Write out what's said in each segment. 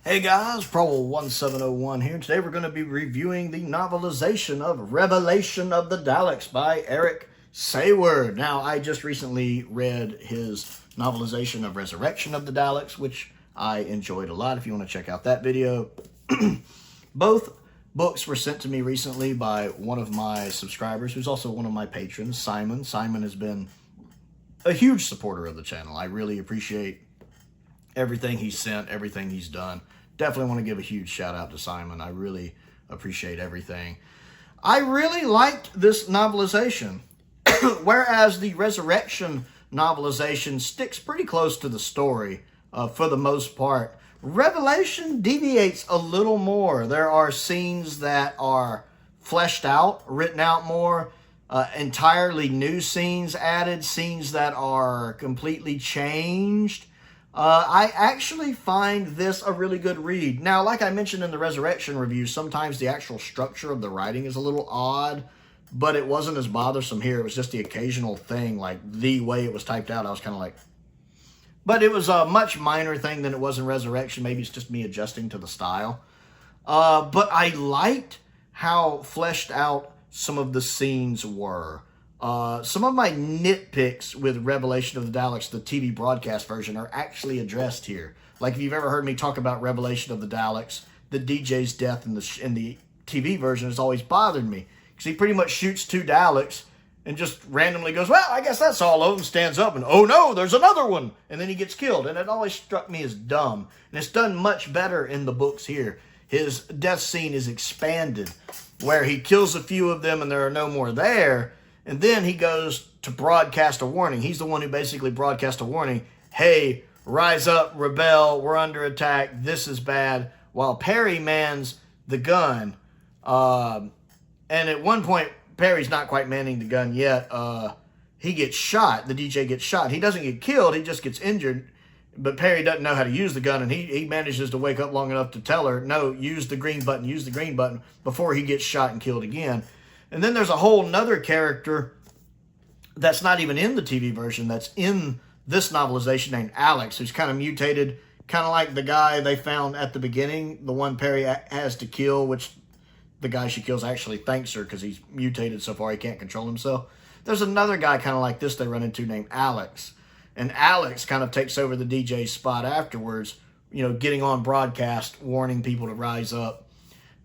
Hey guys, Prowl 1701 here. Today we're going to be reviewing the novelization of Revelation of the Daleks by Eric Sayward. Now, I just recently read his novelization of Resurrection of the Daleks, which I enjoyed a lot. If you want to check out that video. Both books were sent to me recently by one of my subscribers, who's also one of my patrons, Simon. Simon has been a huge supporter of the channel. I really appreciate everything he's sent, everything he's done. Definitely want to give a huge shout out to Simon. I really appreciate everything. I really liked this novelization. Whereas the Resurrection novelization sticks pretty close to the story for the most part, Revelation deviates a little more. There are scenes that are fleshed out, written out more, entirely new scenes added, scenes that are completely changed. I actually find this a really good read. Now, like I mentioned in the Resurrection review, sometimes the actual structure of the writing is a little odd, but it wasn't as bothersome here. It was just the occasional thing, like the way it was typed out. I was kind of like... But it was a much minor thing than it was in Resurrection. Maybe it's just me adjusting to the style. But I liked how fleshed out some of the scenes were. Some of my nitpicks with Revelation of the Daleks, the TV broadcast version, are actually addressed here. Like if you've ever heard me talk about Revelation of the Daleks, the DJ's death in the TV version has always bothered me. Because he pretty much shoots two Daleks and just randomly goes, well, I guess that's all of them, stands up and, oh no, there's another one. And then he gets killed. And it always struck me as dumb. And it's done much better in the books here. His death scene is expanded, where he kills a few of them and there are no more there. And then he goes to broadcast a warning. He's the one who basically broadcast a warning. Hey, rise up, rebel, we're under attack, this is bad. While Perry mans the gun. And at one point, Perry's not quite manning the gun yet. He gets shot. The DJ gets shot. He doesn't get killed. He just gets injured. But Perry doesn't know how to use the gun. And he manages to wake up long enough to tell her, no, use the green button, before he gets shot and killed again. And then there's a whole nother character that's not even in the TV version, that's in this novelization, named Alex, who's kind of mutated, kind of like the guy they found at the beginning, the one Perry has to kill, which the guy she kills actually thanks her because he's mutated so far he can't control himself. There's another guy kind of like this they run into named Alex. And Alex kind of takes over the DJ's spot afterwards, you know, getting on broadcast, warning people to rise up.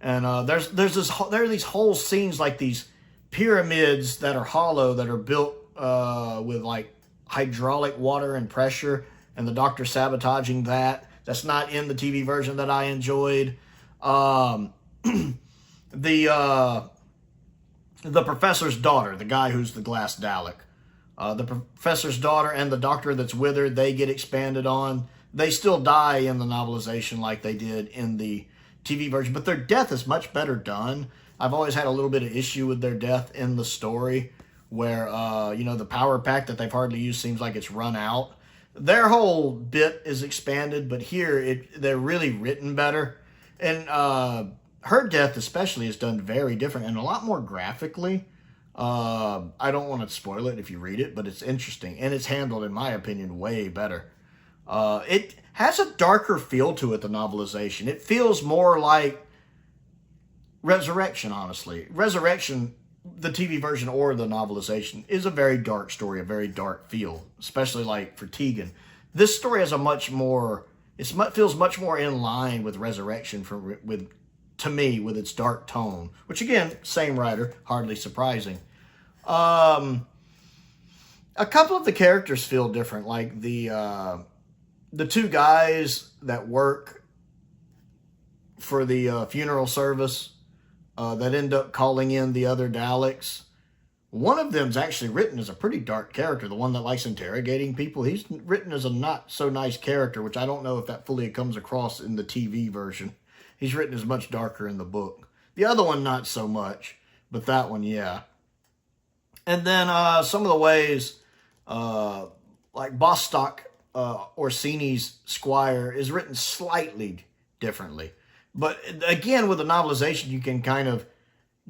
And there are these whole scenes like these pyramids that are hollow, that are built with like hydraulic water and pressure, and the Doctor sabotaging that. That's not in the TV version that I enjoyed. The professor's daughter, the guy who's the glass Dalek, the professor's daughter and the doctor that's with her, they get expanded on. They still die in the novelization like they did in the TV version, but their death is much better done. I've always had a little bit of issue with their death in the story, where, you know, the power pack that they've hardly used seems like it's run out. Their whole bit is expanded, but here they're really written better. And her death especially is done very different and a lot more graphically. I don't want to spoil it if you read it, but it's interesting. And it's handled, in my opinion, way better. It has a darker feel to it, the novelization. It feels more like Resurrection, honestly. Resurrection, the TV version or the novelization, is a very dark story, a very dark feel, especially like for Tegan. This story has a much more, feels much more in line with Resurrection to me, with its dark tone, which again, same writer, hardly surprising. A couple of the characters feel different, like the two guys that work for the funeral service that end up calling in the other Daleks. One of them's actually written as a pretty dark character, the one that likes interrogating people. He's written as a not so nice character, which I don't know if that fully comes across in the TV version. He's written as much darker in the book. The other one, not so much, but that one, yeah. And then some of the ways, like Bostock, Orsini's Squire, is written slightly differently. But again, with the novelization, you can kind of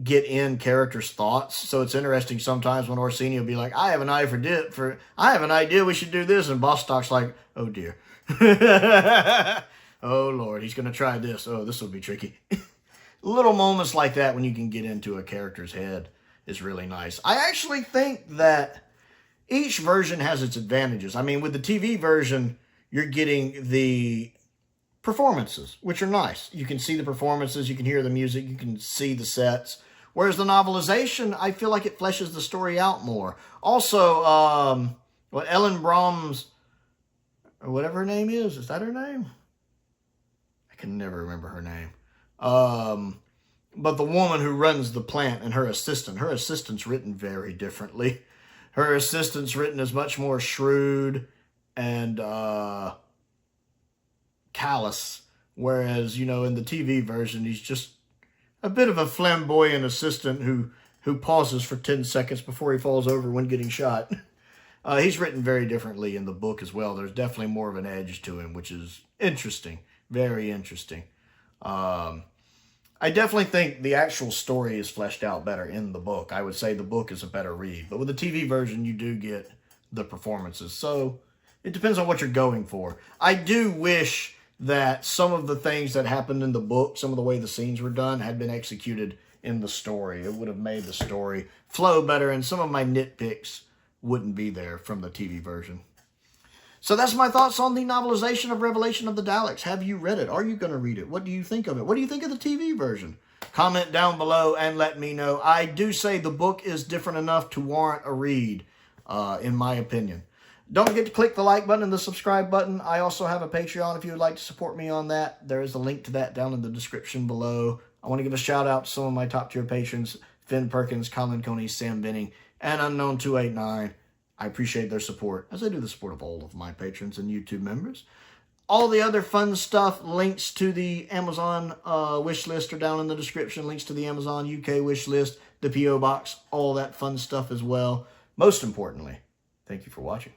get in characters' thoughts. So it's interesting sometimes when Orsini will be like, I have an idea we should do this. And Bostock's like, oh dear. Oh, Lord, he's going to try this. Oh, this will be tricky. Little moments like that when you can get into a character's head is really nice. I actually think that each version has its advantages. I mean, with the TV version, you're getting the performances, which are nice. You can see the performances, you can hear the music, you can see the sets. Whereas the novelization, I feel like it fleshes the story out more. Also, Ellen Brahms, or whatever her name is that her name? I can never remember her name. But the woman who runs the plant and her assistant's written very differently. Her assistant's written as much more shrewd and callous. Whereas, you know, in the TV version, he's just a bit of a flamboyant assistant who pauses for 10 seconds before he falls over when getting shot. He's written very differently in the book as well. There's definitely more of an edge to him, which is interesting. Very interesting. I definitely think the actual story is fleshed out better in the book. I would say the book is a better read. But with the TV version, you do get the performances. So it depends on what you're going for. I do wish that some of the things that happened in the book, some of the way the scenes were done, had been executed in the story. It would have made the story flow better, and some of my nitpicks wouldn't be there from the TV version. So that's my thoughts on the novelization of Revelation of the Daleks. Have you read it? Are you going to read it? What do you think of it? What do you think of the TV version? Comment down below and let me know. I do say the book is different enough to warrant a read, in my opinion. Don't forget to click the like button and the subscribe button. I also have a Patreon if you would like to support me on that. There is a link to that down in the description below. I want to give a shout out to some of my top tier patrons, Finn Perkins, Colin Coney, Sam Venning, and Unknown289. I appreciate their support, as I do the support of all of my patrons and YouTube members. All the other fun stuff, links to the Amazon wish list are down in the description. Links to the Amazon UK wish list, the P.O. Box, all that fun stuff as well. Most importantly, thank you for watching.